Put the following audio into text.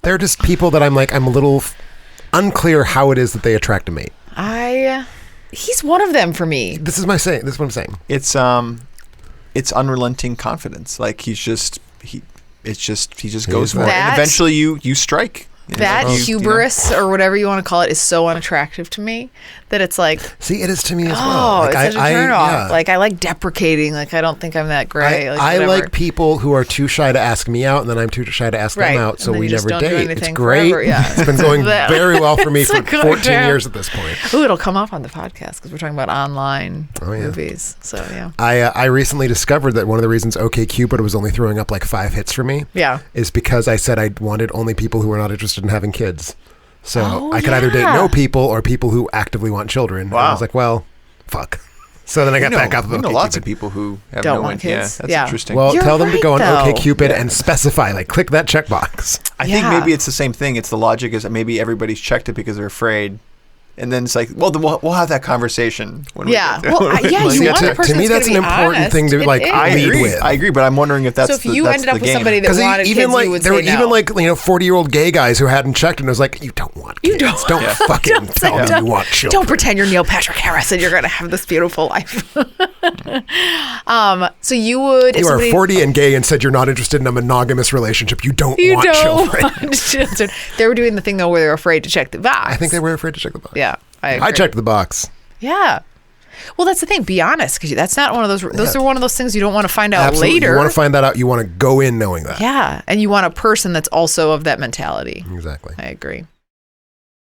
They're just people that I'm a little unclear how it is that they attract a mate. He's one of them for me. This is what I'm saying. It's unrelenting confidence. Like he just goes for it. And eventually you strike. That hubris or whatever you want to call it is so unattractive to me that it's like... See, it is to me as well. Oh, Like, it's such a turn off. yeah. Like, I like deprecating. Like, I don't think I'm that great. I like people who are too shy to ask me out, and then I'm too shy to ask them out, so we never date. It's great. Forever, yeah. It's been going very well for me for 14 years at this point. Ooh, it'll come up on the podcast because we're talking about online movies. So, yeah. I recently discovered that one of the reasons OkCupid was only throwing up like 5 hits for me is because I said I wanted only people who were not interested in having kids. So I could either date no people or people who actively want children. Wow. And I was like, well, fuck. So then I got back off of OkCupid. Lots of people who don't want kids. Yeah, that's interesting. Well, tell them to go on though. OkCupid and specify, like, click that checkbox. I think maybe it's the same thing. It's the logic is that maybe everybody's checked it because they're afraid. And then it's like, well, then we'll have that conversation. When we get to, you want a person to me, that's an important thing to lead with. I agree, but I'm wondering if that's so if you ended up with somebody that wanted kids, like, you would there say were even 40-year-old gay guys who hadn't checked, and it was like, you don't want kids. Don't fucking tell me you want children. Don't pretend you're Neil Patrick Harris and you're going to have this beautiful life. So you would. You are 40 and gay and said you're not interested in a monogamous relationship. You don't want children. They were doing the thing though where they were afraid to check the box. I think they were afraid to check the box. Yeah. I checked the box. Yeah. Well, that's the thing. Be honest, because that's not one of those. Those are one of those things you don't want to find out later. You want to find that out. You want to go in knowing that. Yeah, and you want a person that's also of that mentality. Exactly. I agree.